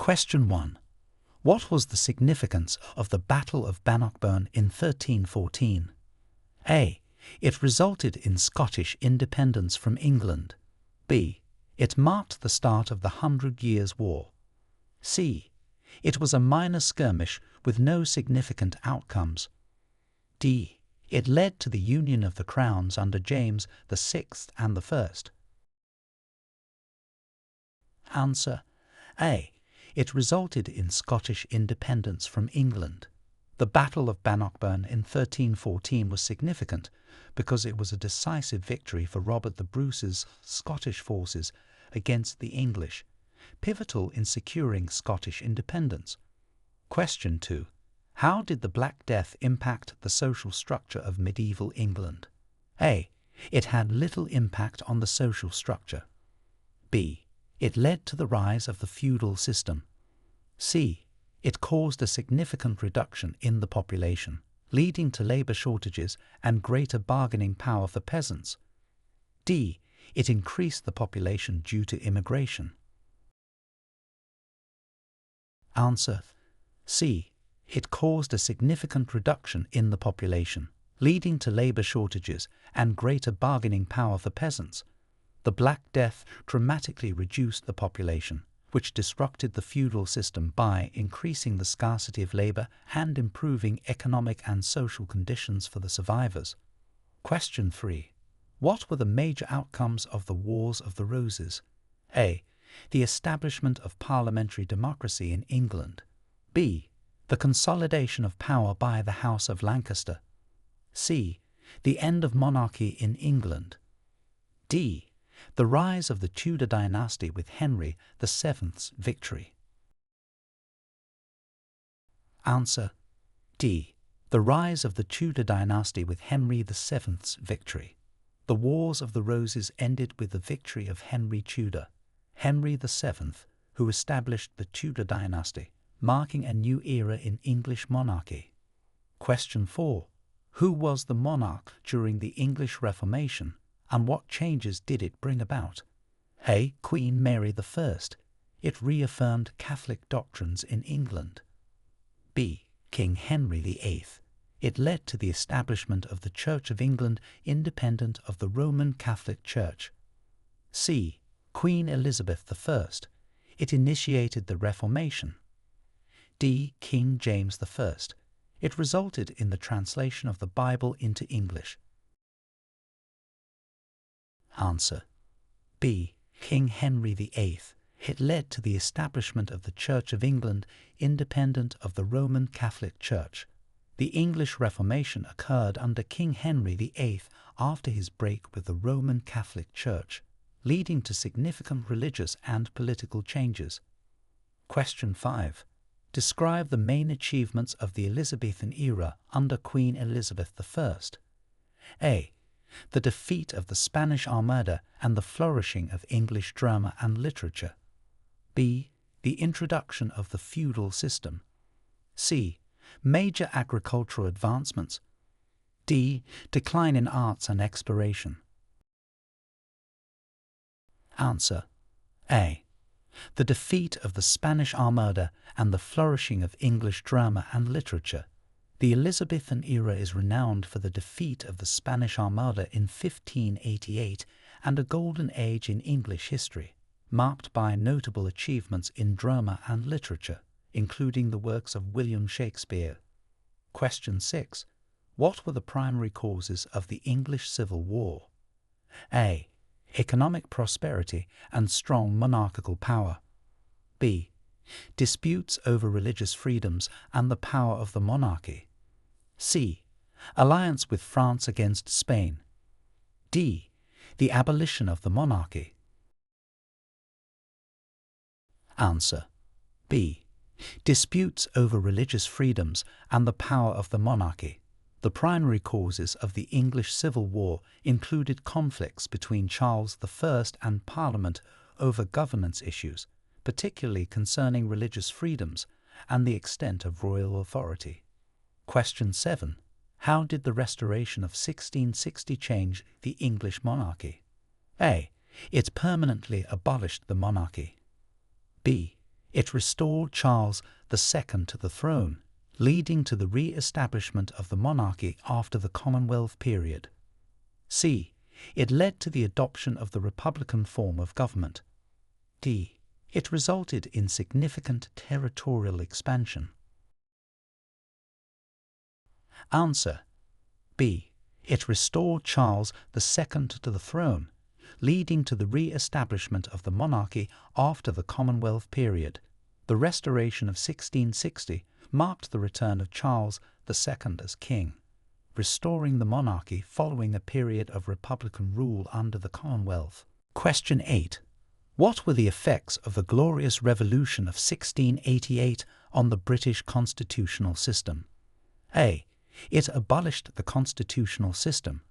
Question 1. What was the significance of the Battle of Bannockburn in 1314? A. It resulted in Scottish independence from England. B. It marked the start of the 100 Years' War. C. It was a minor skirmish with no significant outcomes. D. It led to the union of the crowns under James VI and I. Answer: A. It resulted in Scottish independence from England. The Battle of Bannockburn in 1314 was significant because it was a decisive victory for Robert the Bruce's Scottish forces against the English, pivotal in securing Scottish independence. Question 2. How did the Black Death impact the social structure of medieval England? A. It had little impact on the social structure. B. It led to the rise of the feudal system. C. It caused a significant reduction in the population, leading to labour shortages and greater bargaining power for peasants. D. It increased the population due to immigration. Answer: C. It caused a significant reduction in the population, leading to labour shortages and greater bargaining power for peasants. The Black Death dramatically reduced the population, which disrupted the feudal system by increasing the scarcity of labour and improving economic and social conditions for the survivors. Question 3. What were the major outcomes of the Wars of the Roses? A. The establishment of parliamentary democracy in England. B. The consolidation of power by the House of Lancaster. C. The end of monarchy in England. D. The rise of the Tudor dynasty with Henry VII's victory. Answer: D. The rise of the Tudor dynasty with Henry VII's victory. The Wars of the Roses ended with the victory of Henry Tudor, Henry VII, who established the Tudor dynasty, marking a new era in English monarchy. Question 4. Who was the monarch during the English Reformation, and what changes did it bring about? A. Queen Mary I. It reaffirmed Catholic doctrines in England. B. King Henry VIII. It led to the establishment of the Church of England independent of the Roman Catholic Church. C. Queen Elizabeth I. It initiated the Reformation. D. King James I. It resulted in the translation of the Bible into English. Answer: B. King Henry VIII. It led to the establishment of the Church of England independent of the Roman Catholic Church. The English Reformation occurred under King Henry VIII after his break with the Roman Catholic Church, leading to significant religious and political changes. Question 5. Describe the main achievements of the Elizabethan era under Queen Elizabeth I. A. The defeat of the Spanish Armada and the flourishing of English drama and literature. B. The introduction of the feudal system. C. Major agricultural advancements. D. Decline in arts and exploration. Answer: A. The defeat of the Spanish Armada and the flourishing of English drama and literature. The Elizabethan era is renowned for the defeat of the Spanish Armada in 1588 and a golden age in English history, marked by notable achievements in drama and literature, including the works of William Shakespeare. Question 6. What were the primary causes of the English Civil War? A. Economic prosperity and strong monarchical power. B. Disputes over religious freedoms and the power of the monarchy. C. Alliance with France against Spain. D. The abolition of the monarchy. Answer: B. Disputes over religious freedoms and the power of the monarchy. The primary causes of the English Civil War included conflicts between Charles I and Parliament over governance issues, particularly concerning religious freedoms and the extent of royal authority. Question 7. How did the Restoration of 1660 change the English monarchy? A. It permanently abolished the monarchy. B. It restored Charles II to the throne, leading to the re-establishment of the monarchy after the Commonwealth period. C. It led to the adoption of the republican form of government. D. It resulted in significant territorial expansion. Answer: B. It restored Charles II to the throne, leading to the re-establishment of the monarchy after the Commonwealth period. The Restoration of 1660 marked the return of Charles II as king, restoring the monarchy following a period of republican rule under the Commonwealth. Question 8. What were the effects of the Glorious Revolution of 1688 on the British constitutional system? A. It abolished the constitutional system.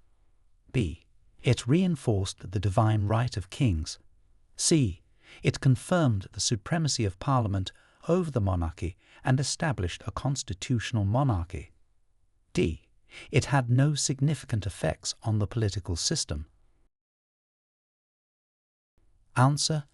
B. It reinforced the divine right of kings. C. It confirmed the supremacy of Parliament over the monarchy and established a constitutional monarchy. D. It had no significant effects on the political system. Answer: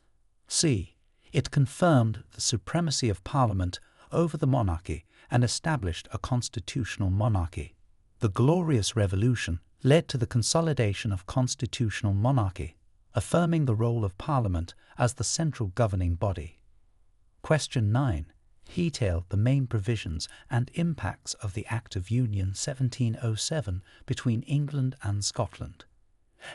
C. It confirmed the supremacy of Parliament over the monarchy and established a constitutional monarchy. The Glorious Revolution led to the consolidation of constitutional monarchy, affirming the role of Parliament as the central governing body. Question 9. Detail the main provisions and impacts of the Act of Union 1707 between England and Scotland.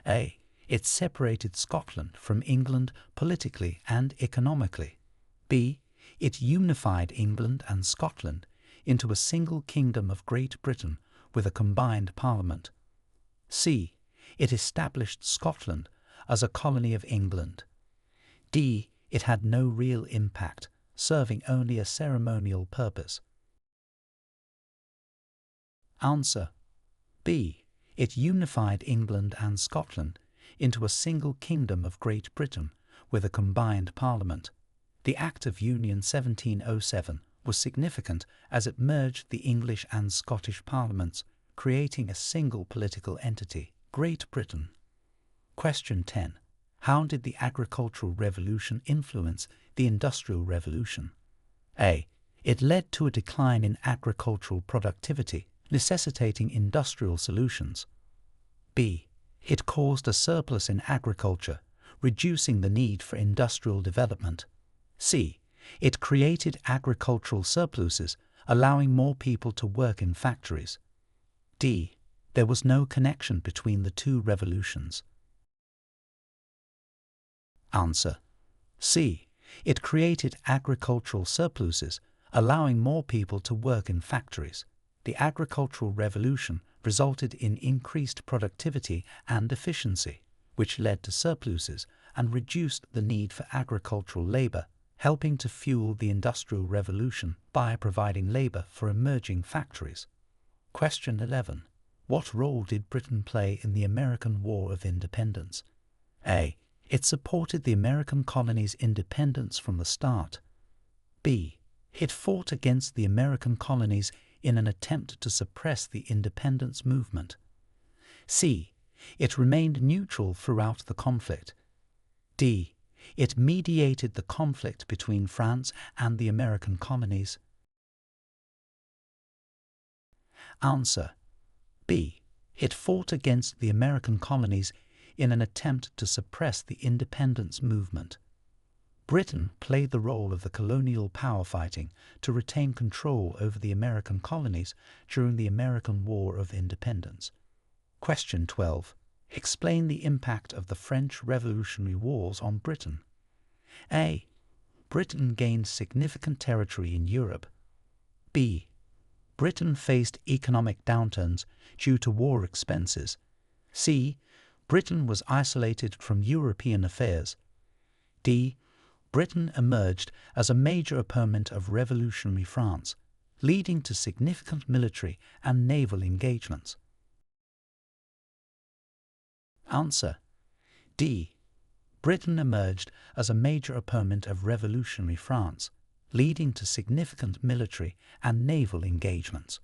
A. It separated Scotland from England politically and economically. B. It unified England and Scotland into a single kingdom of Great Britain with a combined parliament. C. It established Scotland as a colony of England. D. It had no real impact, serving only a ceremonial purpose. Answer: B. It unified England and Scotland into a single kingdom of Great Britain with a combined parliament. The Act of Union 1707 was significant as it merged the English and Scottish parliaments, creating a single political entity, Great Britain. Question 10. How did the agricultural revolution influence the industrial revolution? A. It led to a decline in agricultural productivity, necessitating industrial solutions. B. It caused a surplus in agriculture, reducing the need for industrial development. C. It created agricultural surpluses, allowing more people to work in factories. D. There was no connection between the two revolutions. Answer: C. It created agricultural surpluses, allowing more people to work in factories. The agricultural revolution resulted in increased productivity and efficiency, which led to surpluses and reduced the need for agricultural labor, helping to fuel the Industrial Revolution by providing labor for emerging factories. Question 11. What role did Britain play in the American War of Independence? A. It supported the American colonies' independence from the start. B. It fought against the American colonies in an attempt to suppress the independence movement. C. It remained neutral throughout the conflict. D. It mediated the conflict between France and the American colonies. Answer: B. It fought against the American colonies in an attempt to suppress the independence movement. Britain played the role of the colonial power fighting to retain control over the American colonies during the American War of Independence. Question 12. Explain the impact of the French Revolutionary Wars on Britain. A. Britain gained significant territory in Europe. B. Britain faced economic downturns due to war expenses. C. Britain was isolated from European affairs. D. Britain emerged as a major opponent of revolutionary France, leading to significant military and naval engagements. Answer: D. Britain emerged as a major opponent of revolutionary France, leading to significant military and naval engagements.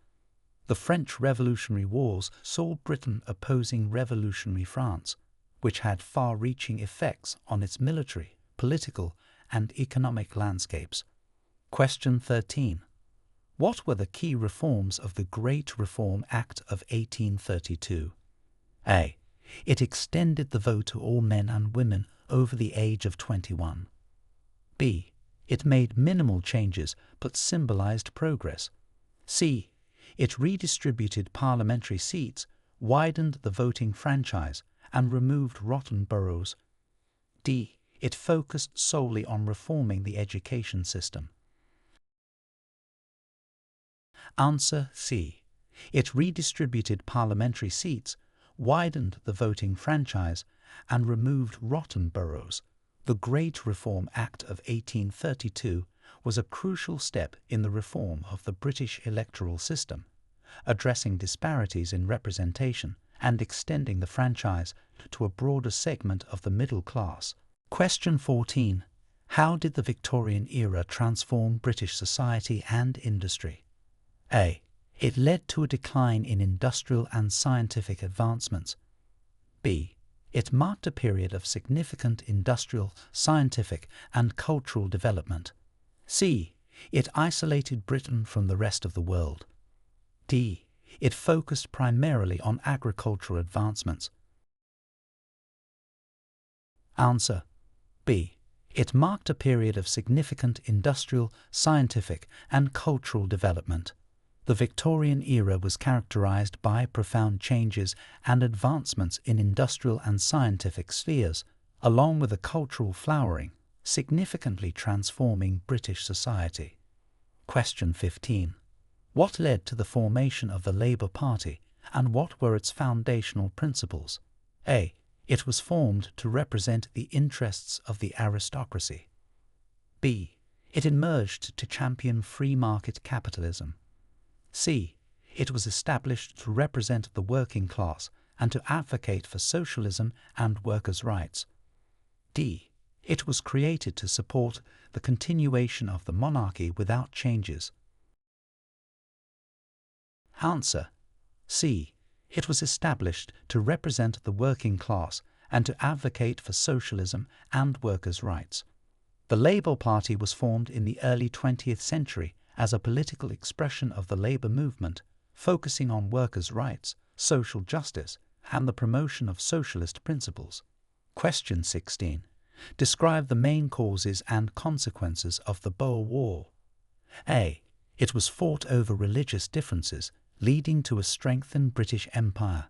The French Revolutionary Wars saw Britain opposing revolutionary France, which had far-reaching effects on its military, political, and economic landscapes. Question 13. What were the key reforms of the Great Reform Act of 1832? A. It extended the vote to all men and women over the age of 21. B. It made minimal changes but symbolized progress. C. It redistributed parliamentary seats, widened the voting franchise, and removed rotten boroughs. D. It focused solely on reforming the education system. Answer C. It redistributed parliamentary seats, widened the voting franchise, and removed rotten boroughs. The Great Reform Act of 1832 was a crucial step in the reform of the British electoral system, addressing disparities in representation and extending the franchise to a broader segment of the middle class. Question 14. How did the Victorian era transform British society and industry? A. It led to a decline in industrial and scientific advancements. B. It marked a period of significant industrial, scientific, and cultural development. C. It isolated Britain from the rest of the world. D. It focused primarily on agricultural advancements. Answer B. It marked a period of significant industrial, scientific, and cultural development. The Victorian era was characterized by profound changes and advancements in industrial and scientific spheres, along with a cultural flowering, significantly transforming British society. Question 15. What led to the formation of the Labour Party, and what were its foundational principles? A. It was formed to represent the interests of the aristocracy. B. It emerged to champion free market capitalism. C. It was established to represent the working class and to advocate for socialism and workers' rights. D. It was created to support the continuation of the monarchy without changes. Answer C. It was established to represent the working class and to advocate for socialism and workers' rights. The Labour Party was formed in the early 20th century as a political expression of the labour movement, focusing on workers' rights, social justice, and the promotion of socialist principles. Question 16. Describe the main causes and consequences of the Boer War. A. It was fought over religious differences, leading to a strengthened British Empire.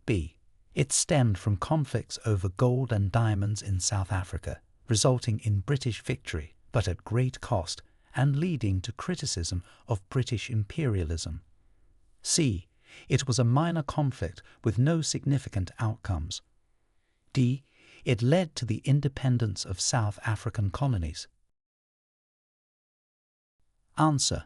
B. It stemmed from conflicts over gold and diamonds in South Africa, resulting in British victory, but at great cost, and leading to criticism of British imperialism. C. It was a minor conflict with no significant outcomes. D. It led to the independence of South African colonies. Answer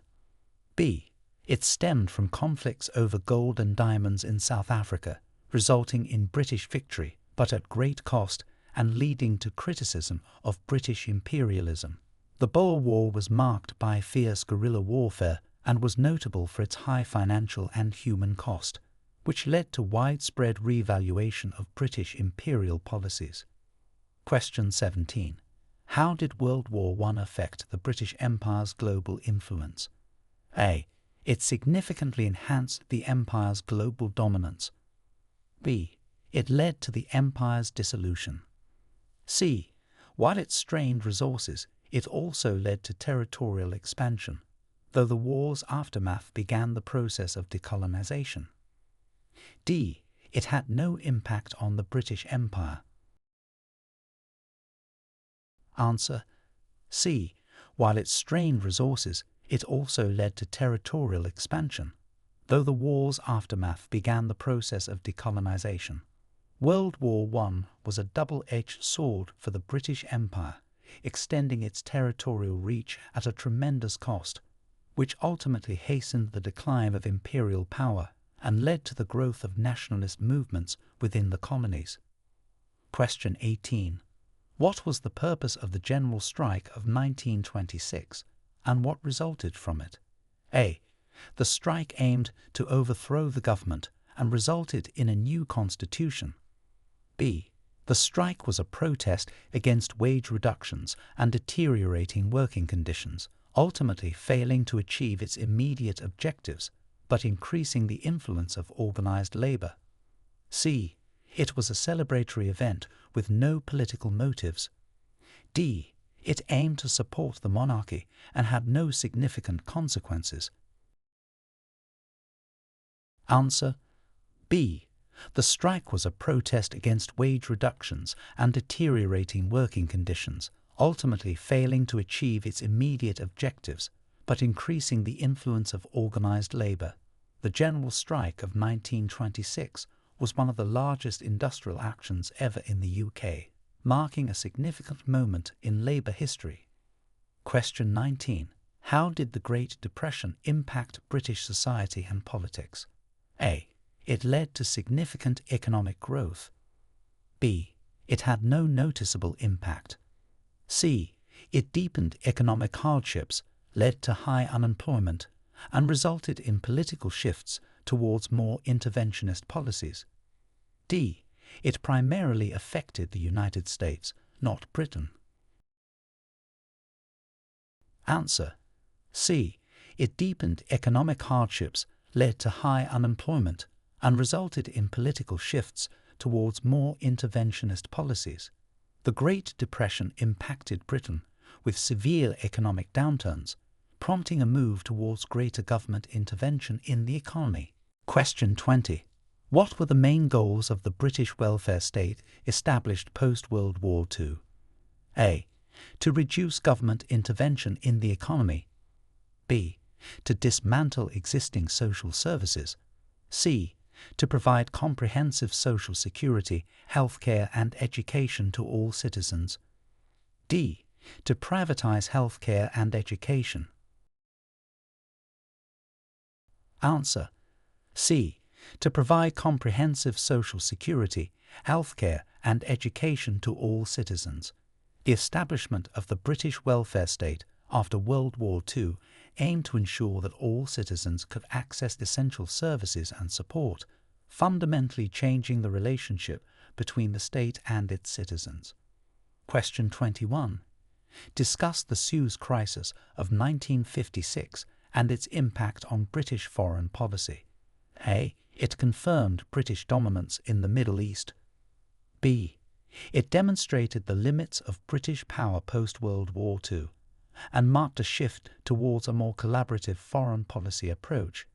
B. It stemmed from conflicts over gold and diamonds in South Africa, resulting in British victory, but at great cost, and leading to criticism of British imperialism. The Boer War was marked by fierce guerrilla warfare and was notable for its high financial and human cost, which led to widespread revaluation of British imperial policies. Question 17. How did World War I affect the British Empire's global influence? A. It significantly enhanced the Empire's global dominance. B. It led to the Empire's dissolution. C. While it strained resources, it also led to territorial expansion, though the war's aftermath began the process of decolonization. D. It had no impact on the British Empire. Answer C. While it strained resources, it also led to territorial expansion, though the war's aftermath began the process of decolonization. World War I was a double-edged sword for the British Empire, extending its territorial reach at a tremendous cost, which ultimately hastened the decline of imperial power and led to the growth of nationalist movements within the colonies. Question 18. What was the purpose of the general strike of 1926, and what resulted from it? A. The strike aimed to overthrow the government and resulted in a new constitution. B. The strike was a protest against wage reductions and deteriorating working conditions, ultimately failing to achieve its immediate objectives, but increasing the influence of organized labor. C. It was a celebratory event with no political motives. D. It aimed to support the monarchy and had no significant consequences. Answer B. The strike was a protest against wage reductions and deteriorating working conditions, ultimately failing to achieve its immediate objectives, but increasing the influence of organized labor. The general strike of 1926 was one of the largest industrial actions ever in the UK, marking a significant moment in labor history. Question 19. How did the Great Depression impact British society and politics? A. It led to significant economic growth. B. It had no noticeable impact. C. It deepened economic hardships, led to high unemployment, and resulted in political shifts towards more interventionist policies. D. It primarily affected the United States, not Britain. Answer C. It deepened economic hardships, led to high unemployment, and resulted in political shifts towards more interventionist policies. The Great Depression impacted Britain with severe economic downturns, prompting a move towards greater government intervention in the economy. Question 20. What were the main goals of the British welfare state established post-World War II? A. To reduce government intervention in the economy. B. To dismantle existing social services. C. To provide comprehensive social security, healthcare and education to all citizens. D. To privatize healthcare and education. Answer C. To provide comprehensive social security, healthcare and education to all citizens. The establishment of the British welfare state after World War II aimed to ensure that all citizens could access essential services and support, fundamentally changing the relationship between the state and its citizens. Question 21. Discuss the Suez Crisis of 1956 and its impact on British foreign policy. A. It confirmed British dominance in the Middle East. B. It demonstrated the limits of British power post-World War II and marked a shift towards a more collaborative foreign policy approach.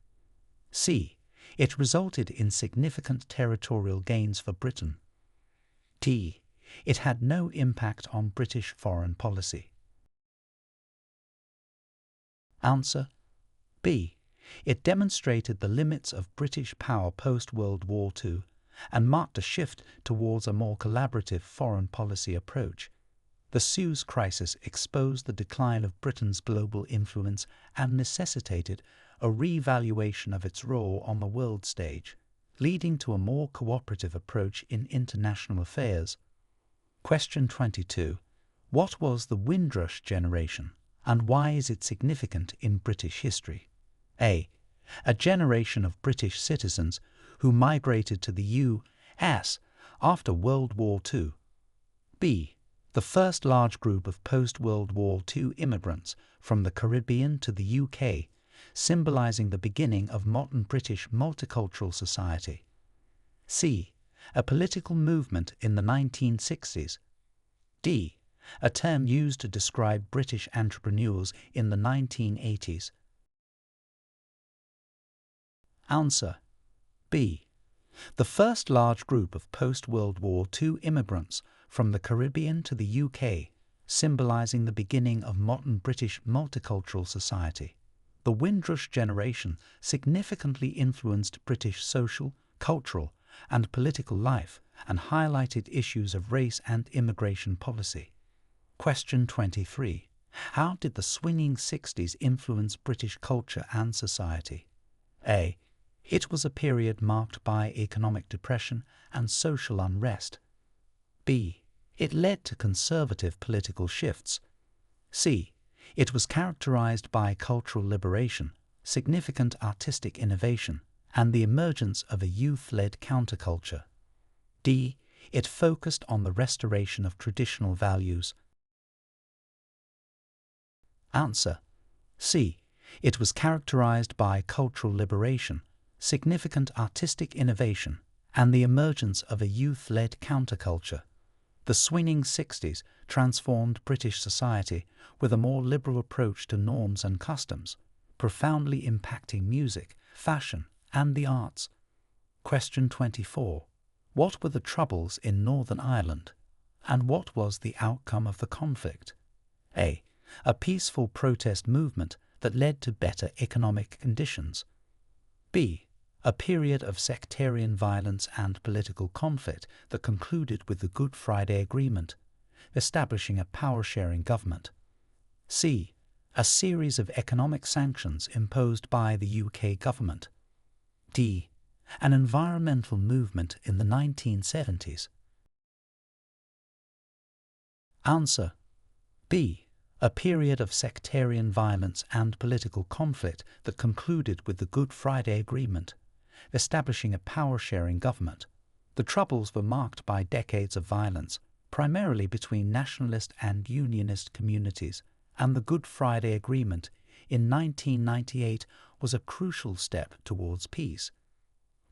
C. It resulted in significant territorial gains for Britain. D. It had no impact on British foreign policy. Answer B. It demonstrated the limits of British power post-World War II and marked a shift towards a more collaborative foreign policy approach. The Suez Crisis exposed the decline of Britain's global influence and necessitated a re-evaluation of its role on the world stage, leading to a more cooperative approach in international affairs. Question 22. What was the Windrush generation, and why is it significant in British history? A. A generation of British citizens who migrated to the U.S. after World War II. B. The first large group of post-World War II immigrants from the Caribbean to the UK, symbolizing the beginning of modern British multicultural society. C. A political movement in the 1960s. D. A term used to describe British entrepreneurs in the 1980s. Answer B. The first large group of post-World War II immigrants from the Caribbean to the UK, symbolizing the beginning of modern British multicultural society. The Windrush generation significantly influenced British social, cultural, and political life and highlighted issues of race and immigration policy. Question 23. How did the swinging 60s influence British culture and society? A. It was a period marked by economic depression and social unrest. B. It led to conservative political shifts. C. It was characterized by cultural liberation, significant artistic innovation, and the emergence of a youth-led counterculture. D. It focused on the restoration of traditional values. Answer C. It was characterized by cultural liberation, significant artistic innovation, and the emergence of a youth-led counterculture. The swinging 60s transformed British society with a more liberal approach to norms and customs, profoundly impacting music, fashion, and the arts. Question 24. What were the Troubles in Northern Ireland, and what was the outcome of the conflict? A. A peaceful protest movement that led to better economic conditions. B. A period of sectarian violence and political conflict that concluded with the Good Friday Agreement, establishing a power-sharing government. C. A series of economic sanctions imposed by the UK government. D. An environmental movement in the 1970s. Answer. B. A period of sectarian violence and political conflict that concluded with the Good Friday Agreement, establishing a power-sharing government. The Troubles were marked by decades of violence, primarily between nationalist and unionist communities, and the Good Friday Agreement in 1998 was a crucial step towards peace.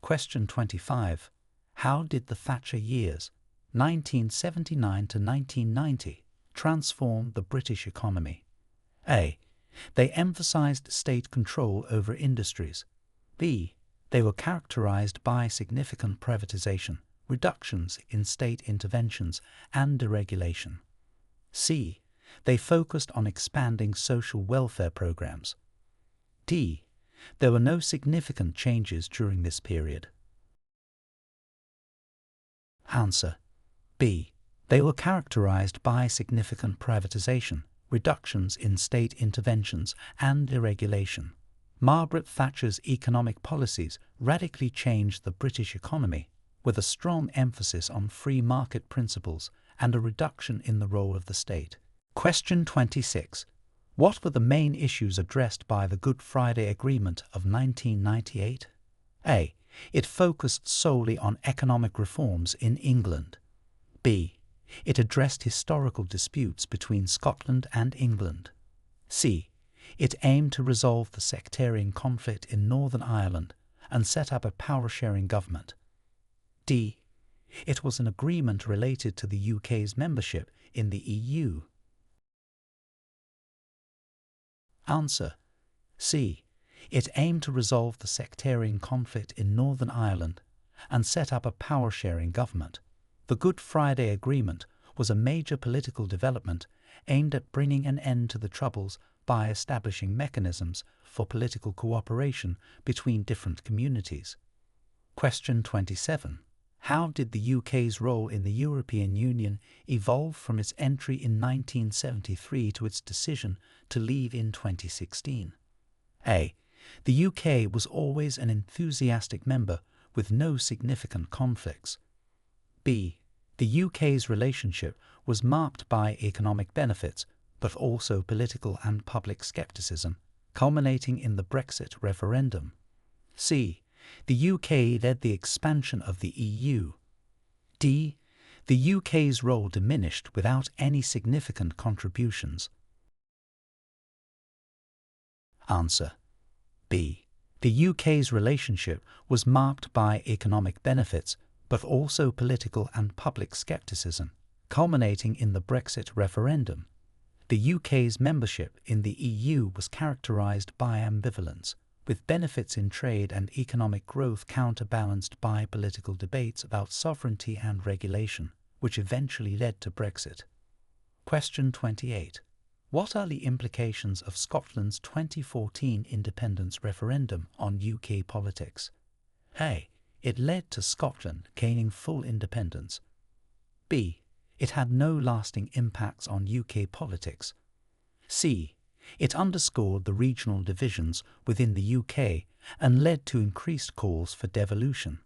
Question 25. How did the Thatcher years, 1979 to 1990, transform the British economy? A. They emphasized state control over industries. B. They were characterized by significant privatization, reductions in state interventions, and deregulation. C. They focused on expanding social welfare programs. D. There were no significant changes during this period. Answer. B. They were characterized by significant privatization, reductions in state interventions, and deregulation. Margaret Thatcher's economic policies radically changed the British economy, with a strong emphasis on free market principles and a reduction in the role of the state. Question 26. What were the main issues addressed by the Good Friday Agreement of 1998? A. It focused solely on economic reforms in England. B. It addressed historical disputes between Scotland and England. C. It aimed to resolve the sectarian conflict in Northern Ireland and set up a power-sharing government. D. It was an agreement related to the UK's membership in the EU. Answer. C. It aimed to resolve the sectarian conflict in Northern Ireland and set up a power-sharing government. The Good Friday Agreement was a major political development aimed at bringing an end to the Troubles by establishing mechanisms for political cooperation between different communities. Question 27. How did the UK's role in the European Union evolve from its entry in 1973 to its decision to leave in 2016? A. The UK was always an enthusiastic member with no significant conflicts. B. The UK's relationship was marked by economic benefits, but also political and public scepticism, culminating in the Brexit referendum. C. The UK led the expansion of the EU. D. The UK's role diminished without any significant contributions. Answer. B. The UK's relationship was marked by economic benefits, but also political and public scepticism, culminating in the Brexit referendum. The UK's membership in the EU was characterised by ambivalence, with benefits in trade and economic growth counterbalanced by political debates about sovereignty and regulation, which eventually led to Brexit. Question 28. What are the implications of Scotland's 2014 independence referendum on UK politics? A. It led to Scotland gaining full independence. B. It had no lasting impacts on UK politics. C. It underscored the regional divisions within the UK and led to increased calls for devolution.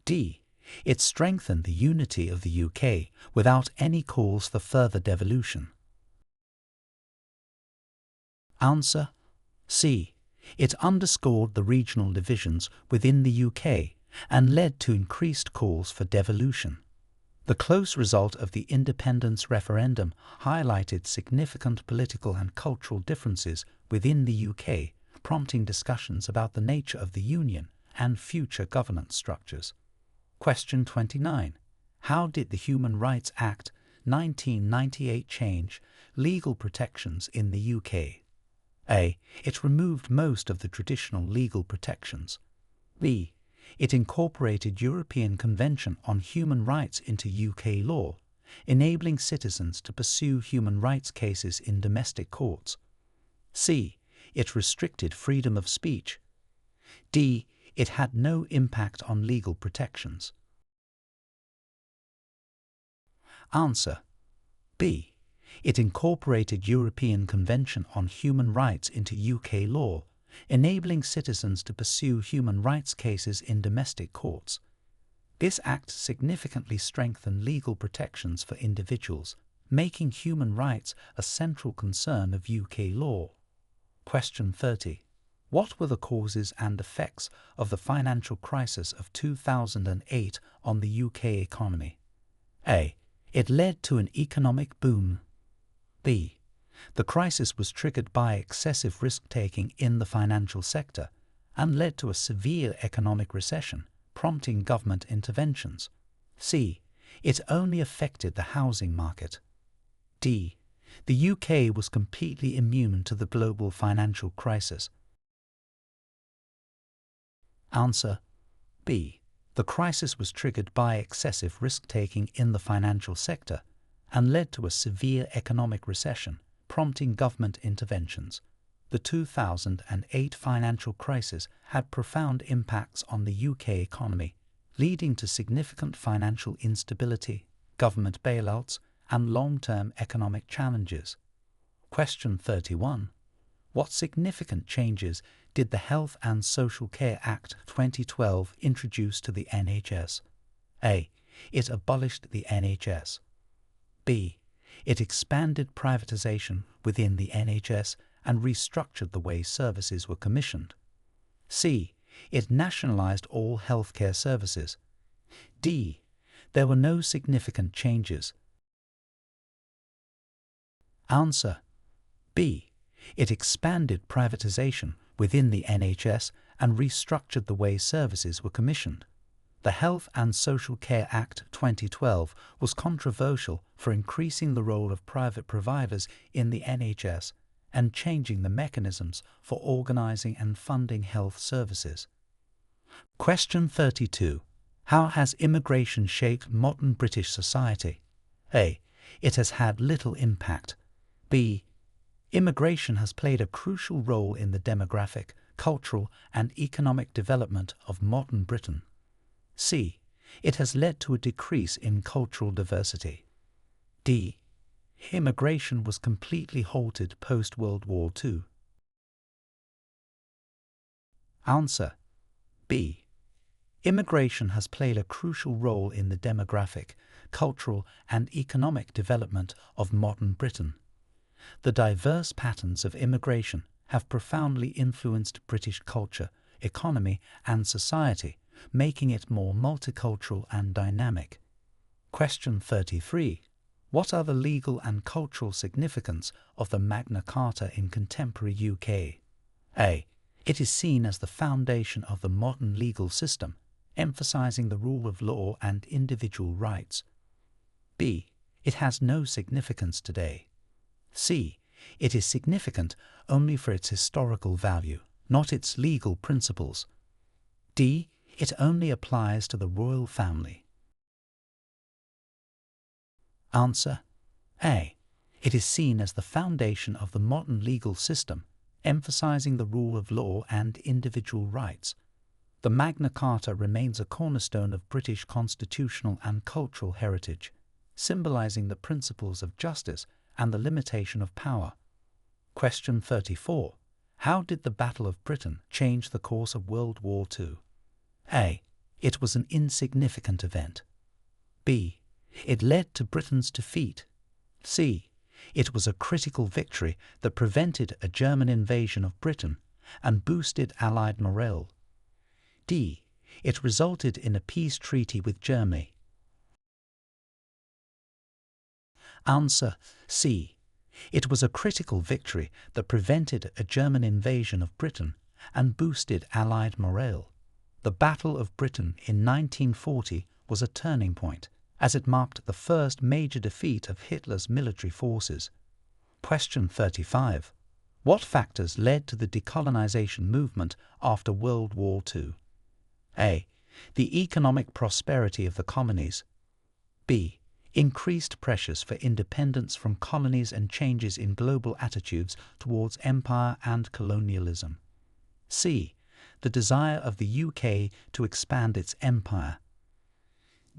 D. It strengthened the unity of the UK without any calls for further devolution. Answer. C. It underscored the regional divisions within the UK and led to increased calls for devolution. The close result of the independence referendum highlighted significant political and cultural differences within the UK, prompting discussions about the nature of the Union and future governance structures. Question 29. How did the Human Rights Act 1998 change legal protections in the UK? A. It removed most of the traditional legal protections. B. It incorporated European Convention on Human Rights into UK law, enabling citizens to pursue human rights cases in domestic courts. C. It restricted freedom of speech. D. It had no impact on legal protections. Answer. B. It incorporated European Convention on Human Rights into UK law, enabling citizens to pursue human rights cases in domestic courts. This act significantly strengthened legal protections for individuals, making human rights a central concern of UK law. Question 30. What were the causes and effects of the financial crisis of 2008 on the UK economy? A. It led to an economic boom. B. The crisis was triggered by excessive risk-taking in the financial sector and led to a severe economic recession, prompting government interventions. C. It only affected the housing market. D. The UK was completely immune to the global financial crisis. Answer. B. The crisis was triggered by excessive risk-taking in the financial sector and led to a severe economic recession, prompting government interventions. The 2008 financial crisis had profound impacts on the UK economy, leading to significant financial instability, government bailouts, and long-term economic challenges. Question 31. What significant changes did the Health and Social Care Act 2012 introduce to the NHS? A. It abolished the NHS. B. It expanded privatisation within the NHS and restructured the way services were commissioned. C. It nationalised all healthcare services. D. There were no significant changes. Answer. B. It expanded privatisation within the NHS and restructured the way services were commissioned. The Health and Social Care Act 2012 was controversial for increasing the role of private providers in the NHS and changing the mechanisms for organising and funding health services. Question 32. How has immigration shaped modern British society? A. It has had little impact. B. Immigration has played a crucial role in the demographic, cultural and economic development of modern Britain. C. It has led to a decrease in cultural diversity. D. Immigration was completely halted post-World War II. Answer. B. Immigration has played a crucial role in the demographic, cultural and economic development of modern Britain. The diverse patterns of immigration have profoundly influenced British culture, economy and society, making it more multicultural and dynamic. Question 33. What are the legal and cultural significance of the Magna Carta in contemporary UK? A. It is seen as the foundation of the modern legal system, emphasising the rule of law and individual rights. B. It has no significance today. C. It is significant only for its historical value, not its legal principles. D. It only applies to the royal family. Answer. A. It is seen as the foundation of the modern legal system, emphasising the rule of law and individual rights. The Magna Carta remains a cornerstone of British constitutional and cultural heritage, symbolising the principles of justice and the limitation of power. Question 34. How did the Battle of Britain change the course of World War II? A. It was an insignificant event. B. It led to Britain's defeat. C. It was a critical victory that prevented a German invasion of Britain and boosted Allied morale. D. It resulted in a peace treaty with Germany. Answer. C. It was a critical victory that prevented a German invasion of Britain and boosted Allied morale. The Battle of Britain in 1940 was a turning point, as it marked the first major defeat of Hitler's military forces. Question 35. What factors led to the decolonization movement after World War II? A. The economic prosperity of the colonies. B. Increased pressures for independence from colonies and changes in global attitudes towards empire and colonialism. C. The desire of the UK to expand its empire.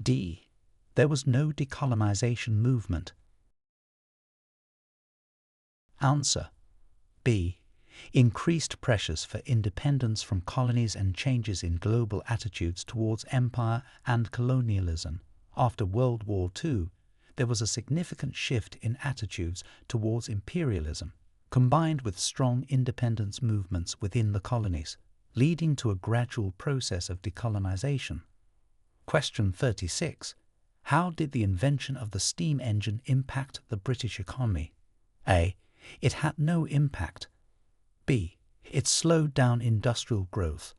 D. There was no decolonization movement. Answer. B. Increased pressures for independence from colonies and changes in global attitudes towards empire and colonialism. After World War II, there was a significant shift in attitudes towards imperialism, combined with strong independence movements within the colonies, leading to a gradual process of decolonization. Question 36. How did the invention of the steam engine impact the British economy? A. It had no impact. B. It slowed down industrial growth.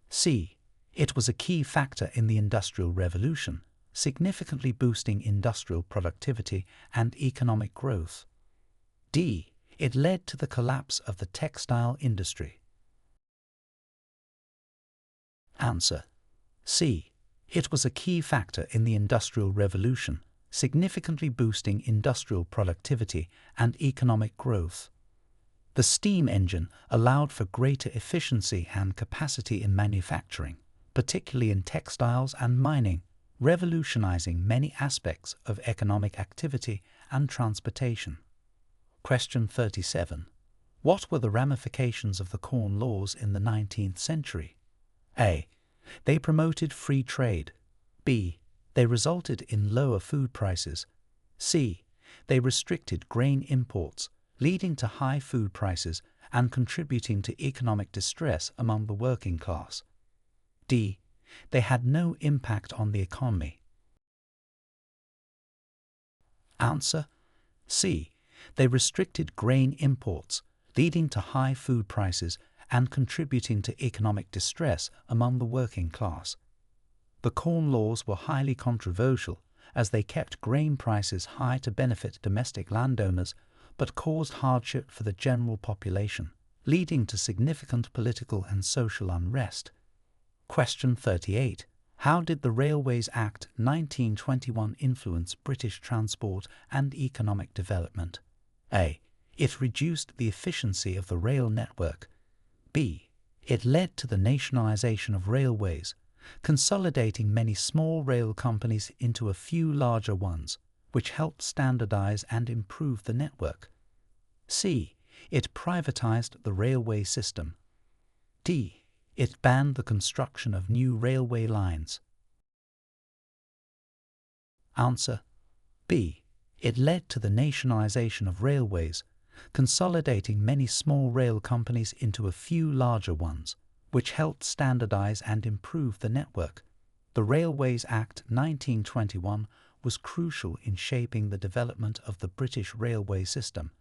C. It was a key factor in the Industrial Revolution, significantly boosting industrial productivity and economic growth. D. It led to the collapse of the textile industry. Answer. C. It was a key factor in the Industrial Revolution, significantly boosting industrial productivity and economic growth. The steam engine allowed for greater efficiency and capacity in manufacturing, particularly in textiles and mining, revolutionizing many aspects of economic activity and transportation. Question 37. What were the ramifications of the Corn Laws in the 19th century? A. They promoted free trade. B. They resulted in lower food prices. C. They restricted grain imports, leading to high food prices and contributing to economic distress among the working class. D. They had no impact on the economy. Answer. C. They restricted grain imports, leading to high food prices and contributing to economic distress among the working class. The Corn Laws were highly controversial as they kept grain prices high to benefit domestic landowners but caused hardship for the general population, leading to significant political and social unrest. Question 38. How did the Railways Act 1921 influence British transport and economic development? A. It reduced the efficiency of the rail network. B. It led to the nationalisation of railways, consolidating many small rail companies into a few larger ones, which helped standardise and improve the network. C. It privatised the railway system. D. It banned the construction of new railway lines. Answer. B. It led to the nationalisation of railways, consolidating many small rail companies into a few larger ones, which helped standardise and improve the network. The Railways Act 1921 was crucial in shaping the development of the British railway system,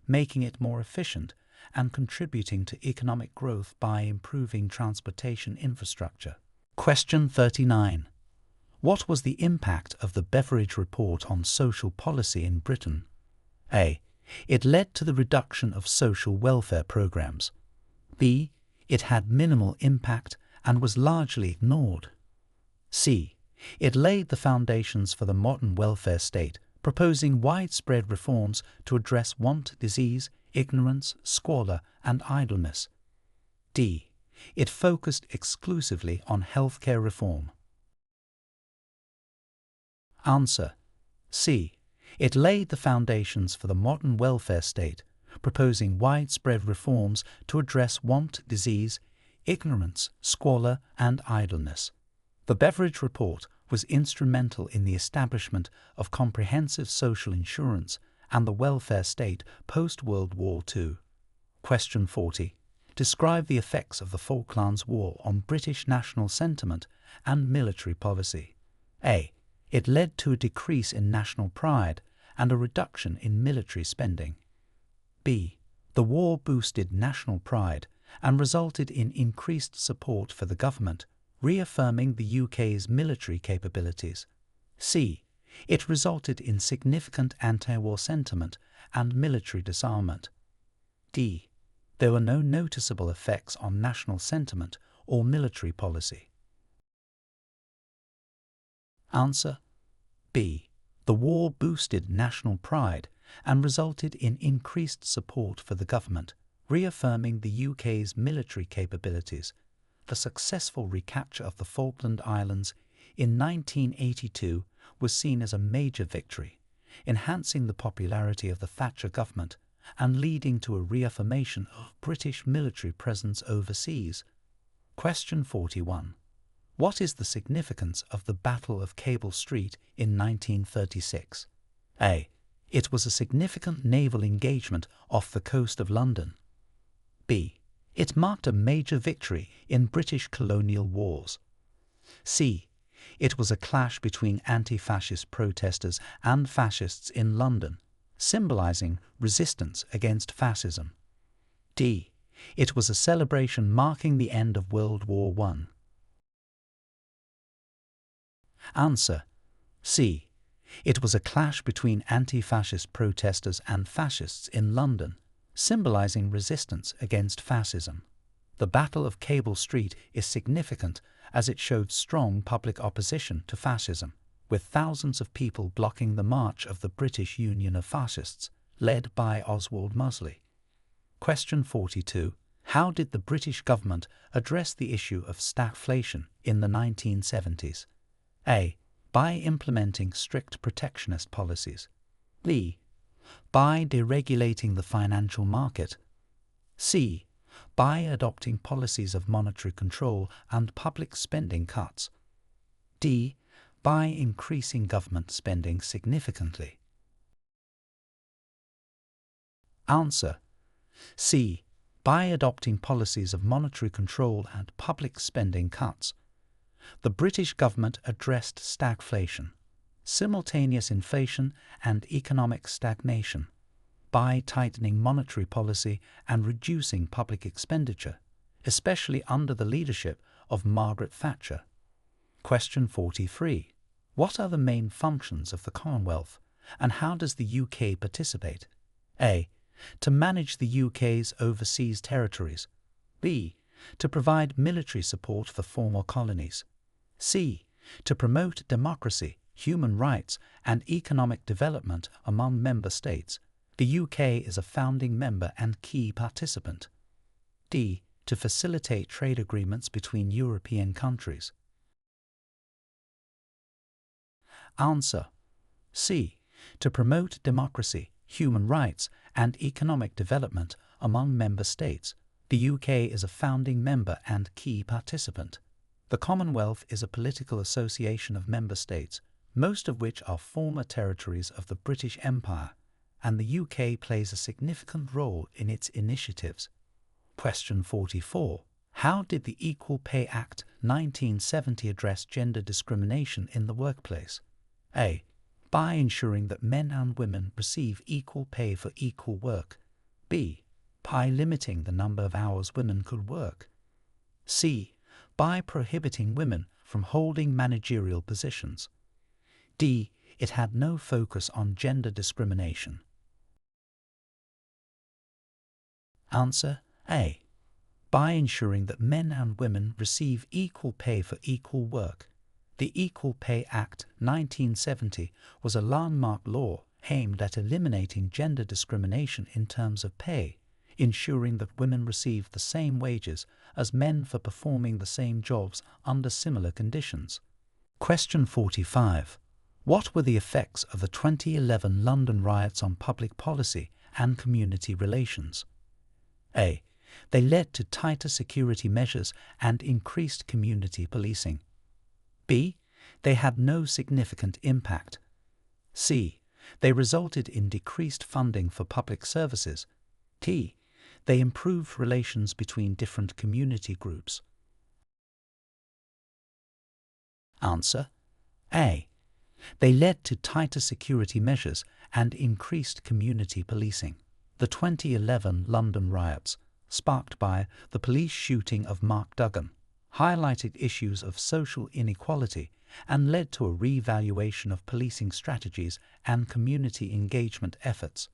making it more efficient and contributing to economic growth by improving transportation infrastructure. Question 39. What was the impact of the Beveridge Report on social policy in Britain? A. It led to the reduction of social welfare programs. B. It had minimal impact and was largely ignored. C. It laid the foundations for the modern welfare state, proposing widespread reforms to address want, disease, ignorance, squalor, and idleness. D. It focused exclusively on healthcare reform. Answer. C. It laid the foundations for the modern welfare state, proposing widespread reforms to address want, disease, ignorance, squalor, and idleness. The Beveridge Report was instrumental in the establishment of comprehensive social insurance and the welfare state post-World War II. Question 40. Describe the effects of the Falklands War on British national sentiment and military policy. A. It led to a decrease in national pride and a reduction in military spending. B. The war boosted national pride and resulted in increased support for the government, reaffirming the UK's military capabilities. C. It resulted in significant anti-war sentiment and military disarmament. D. There were no noticeable effects on national sentiment or military policy. Answer: B. The war boosted national pride and resulted in increased support for the government, reaffirming the UK's military capabilities. The successful recapture of the Falkland Islands in 1982 was seen as a major victory, enhancing the popularity of the Thatcher government and leading to a reaffirmation of British military presence overseas. Question 41. What is the significance of the Battle of Cable Street in 1936? A. It was a significant naval engagement off the coast of London. B. It marked a major victory in British colonial wars. C. It was a clash between anti-fascist protesters and fascists in London, symbolizing resistance against fascism. D. It was a celebration marking the end of World War I. Answer: C. It was a clash between anti-fascist protesters and fascists in London, symbolizing resistance against fascism. The Battle of Cable Street is significant as it showed strong public opposition to fascism, with thousands of people blocking the march of the British Union of Fascists, led by Oswald Mosley. Question 42. How did the British government address the issue of stagflation in the 1970s? A. By implementing strict protectionist policies. B. By deregulating the financial market. C. By adopting policies of monetary control and public spending cuts. D. By increasing government spending significantly. Answer: C. By adopting policies of monetary control and public spending cuts. The British government addressed stagflation, simultaneous inflation and economic stagnation, by tightening monetary policy and reducing public expenditure, especially under the leadership of Margaret Thatcher. Question 43. What are the main functions of the Commonwealth, and how does the UK participate? A. To manage the UK's overseas territories. B. To provide military support for former colonies. C. To promote democracy, human rights, and economic development among member states. The UK is a founding member and key participant. D. To facilitate trade agreements between European countries. Answer: C. To promote democracy, human rights, and economic development among member states. The UK is a founding member and key participant. The Commonwealth is a political association of member states, most of which are former territories of the British Empire, and the UK plays a significant role in its initiatives. Question 44. How did the Equal Pay Act 1970 address gender discrimination in the workplace? A. By ensuring that men and women receive equal pay for equal work. B. By limiting the number of hours women could work. C. By prohibiting women from holding managerial positions. D. It had no focus on gender discrimination. Answer: A. By ensuring that men and women receive equal pay for equal work. The Equal Pay Act 1970 was a landmark law aimed at eliminating gender discrimination in terms of pay, ensuring that women received the same wages as men for performing the same jobs under similar conditions. Question 45. What were the effects of the 2011 London riots on public policy and community relations? A. They led to tighter security measures and increased community policing. B. They had no significant impact. C. They resulted in decreased funding for public services. D. They improved relations between different community groups. Answer: A. They led to tighter security measures and increased community policing. The 2011 London riots, sparked by the police shooting of Mark Duggan, highlighted issues of social inequality and led to a re-evaluation of policing strategies and community engagement efforts.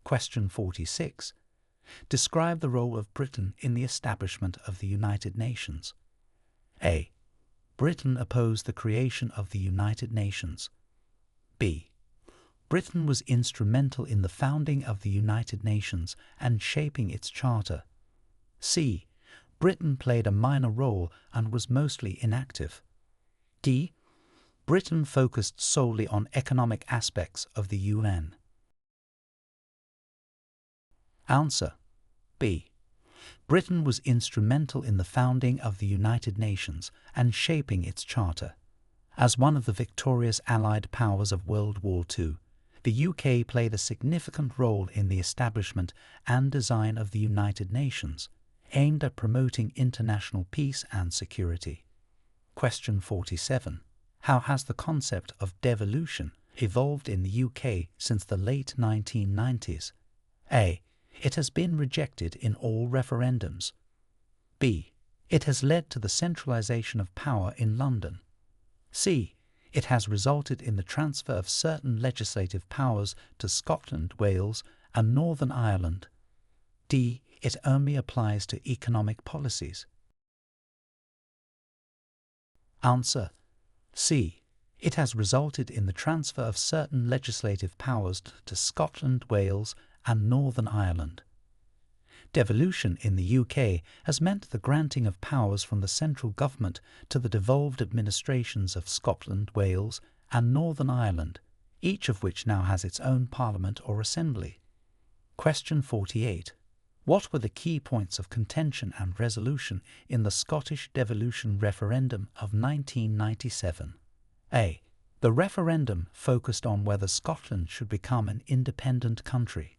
Question 46. Describe the role of Britain in the establishment of the United Nations. A. Britain opposed the creation of the United Nations. B. Britain was instrumental in the founding of the United Nations and shaping its charter. C. Britain played a minor role and was mostly inactive. D. Britain focused solely on economic aspects of the UN. Answer. B. Britain was instrumental in the founding of the United Nations and shaping its charter. As one of the victorious Allied powers of World War II, the UK played a significant role in the establishment and design of the United Nations, aimed at promoting international peace and security. Question 47. How has the concept of devolution evolved in the UK since the late 1990s? A. It has been rejected in all referendums. B. It has led to the centralisation of power in London. C. It has resulted in the transfer of certain legislative powers to Scotland, Wales, and Northern Ireland. D. It only applies to economic policies. Answer. C. It has resulted in the transfer of certain legislative powers to Scotland, Wales, and Northern Ireland. Devolution in the UK has meant the granting of powers from the central government to the devolved administrations of Scotland, Wales, and Northern Ireland, each of which now has its own parliament or assembly. Question 48. What were the key points of contention and resolution in the Scottish devolution referendum of 1997? A. The referendum focused on whether Scotland should become an independent country.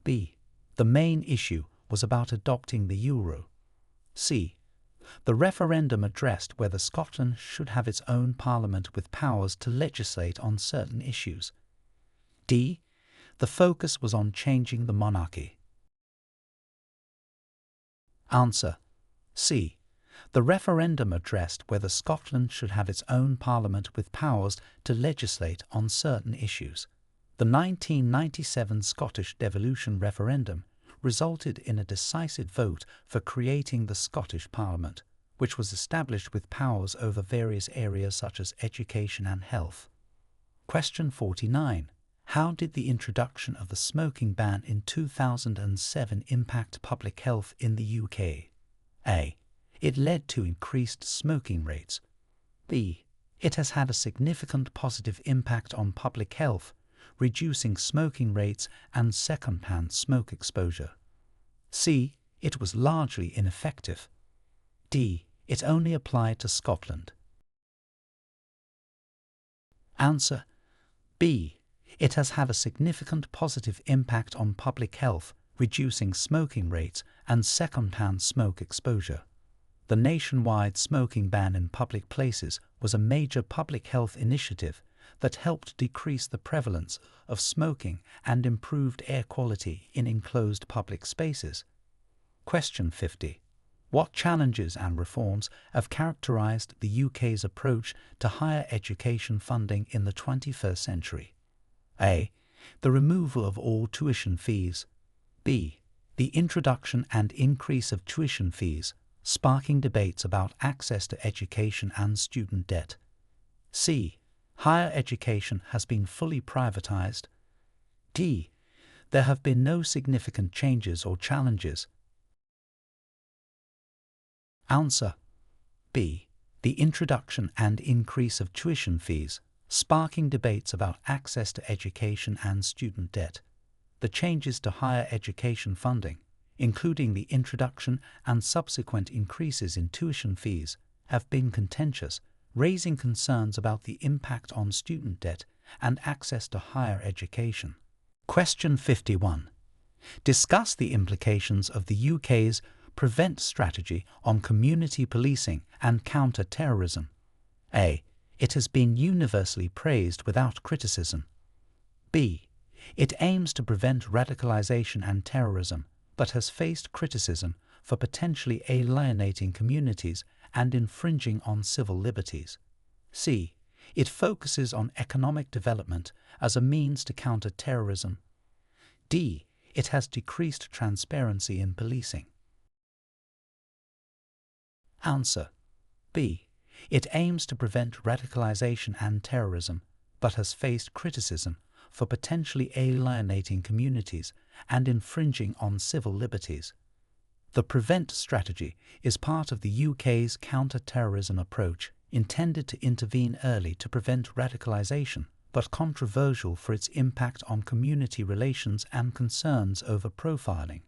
B. The main issue was about adopting the euro. C. The referendum addressed whether Scotland should have its own parliament with powers to legislate on certain issues. D. The focus was on changing the monarchy. Answer. C. The referendum addressed whether Scotland should have its own parliament with powers to legislate on certain issues. The 1997 Scottish devolution referendum resulted in a decisive vote for creating the Scottish Parliament, which was established with powers over various areas such as education and health. Question 49. How did the introduction of the smoking ban in 2007 impact public health in the UK? A. It led to increased smoking rates. B. It has had a significant positive impact on public health, reducing smoking rates and second-hand smoke exposure. C. It was largely ineffective. D. It only applied to Scotland. Answer. B. It has had a significant positive impact on public health, reducing smoking rates and second-hand smoke exposure. The nationwide smoking ban in public places was a major public health initiative that helped decrease the prevalence of smoking and improved air quality in enclosed public spaces. Question 50. What challenges and reforms have characterized the UK's approach to higher education funding in the 21st century? A. The removal of all tuition fees. B. The introduction and increase of tuition fees, sparking debates about access to education and student debt. C. Higher education has been fully privatized. D. There have been no significant changes or challenges. Answer. B. The introduction and increase of tuition fees, sparking debates about access to education and student debt. The changes to higher education funding, including the introduction and subsequent increases in tuition fees, have been contentious, raising concerns about the impact on student debt and access to higher education. Question 51. Discuss the implications of the UK's prevent strategy on community policing and counter-terrorism. A. It has been universally praised without criticism. B. It aims to prevent radicalization and terrorism, but has faced criticism for potentially alienating communities and infringing on civil liberties. C. It focuses on economic development as a means to counter terrorism. D. It has decreased transparency in policing. Answer. B. It aims to prevent radicalization and terrorism, but has faced criticism for potentially alienating communities and infringing on civil liberties. The PREVENT strategy is part of the UK's counter-terrorism approach, intended to intervene early to prevent radicalization, but controversial for its impact on community relations and concerns over profiling.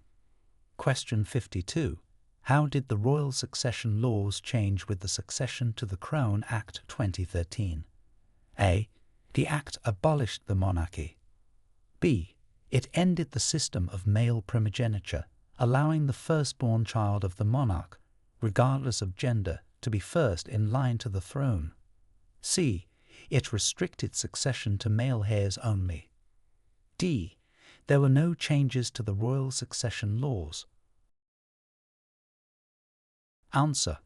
Question 52. How did the royal succession laws change with the Succession to the Crown Act 2013? A. The Act abolished the monarchy. B. It ended the system of male primogeniture, allowing the firstborn child of the monarch, regardless of gender, to be first in line to the throne. C. It restricted succession to male heirs only. D. There were no changes to the royal succession laws. Answer.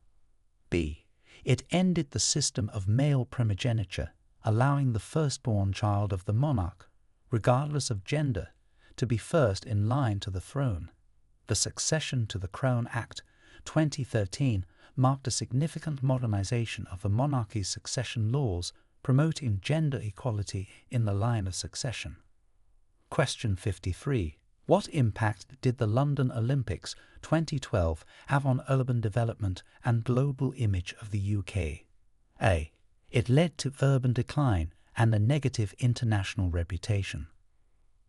B. It ended the system of male primogeniture, allowing the firstborn child of the monarch, regardless of gender, to be first in line to the throne. The Succession to the Crown Act 2013 marked a significant modernization of the monarchy's succession laws, promoting gender equality in the line of succession. Question 53. What impact did the London Olympics 2012 have on urban development and global image of the UK? A. It led to urban decline and a negative international reputation.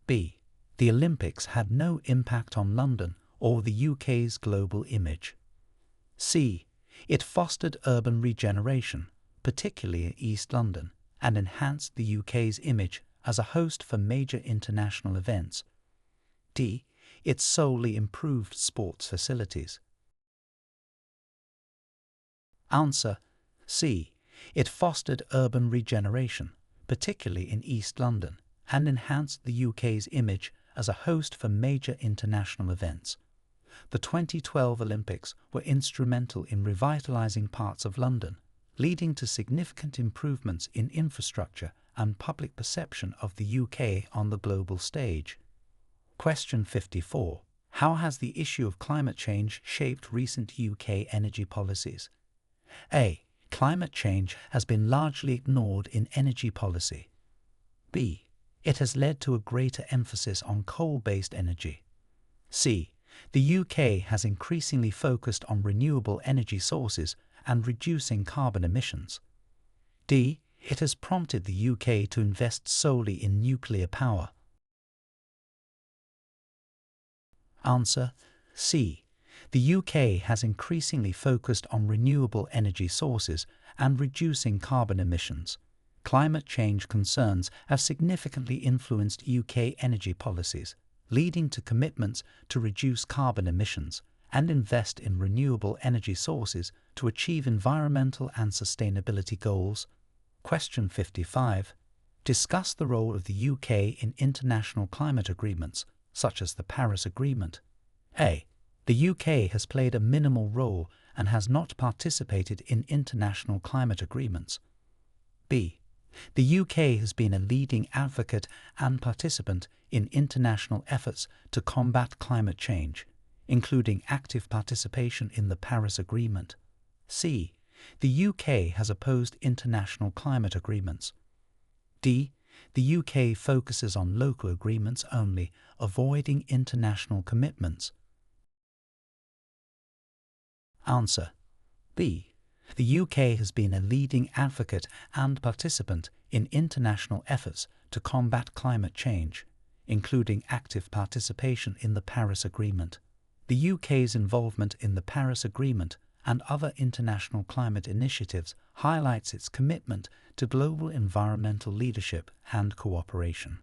B. The Olympics had no impact on London or the UK's global image. C. It fostered urban regeneration, particularly in East London, and enhanced the UK's image as a host for major international events. D. It solely improved sports facilities. Answer. C. It fostered urban regeneration, particularly in East London, and enhanced the UK's image as a host for major international events. The 2012 Olympics were instrumental in revitalising parts of London, leading to significant improvements in infrastructure and public perception of the UK on the global stage. Question 54. How has the issue of climate change shaped recent UK energy policies? A. Climate change has been largely ignored in energy policy. B. It has led to a greater emphasis on coal-based energy. C. The UK has increasingly focused on renewable energy sources and reducing carbon emissions. D. It has prompted the UK to invest solely in nuclear power. Answer. C. The UK has increasingly focused on renewable energy sources and reducing carbon emissions. Climate change concerns have significantly influenced UK energy policies, leading to commitments to reduce carbon emissions and invest in renewable energy sources to achieve environmental and sustainability goals. Question 55. Discuss the role of the UK in international climate agreements, such as the Paris Agreement. A. The UK has played a minimal role and has not participated in international climate agreements. B. The UK has been a leading advocate and participant in international efforts to combat climate change, including active participation in the Paris Agreement. C. The UK has opposed international climate agreements. D. The UK focuses on local agreements only, avoiding international commitments. Answer. B. The UK has been a leading advocate and participant in international efforts to combat climate change, including active participation in the Paris Agreement. The UK's involvement in the Paris Agreement and other international climate initiatives highlights its commitment to global environmental leadership and cooperation.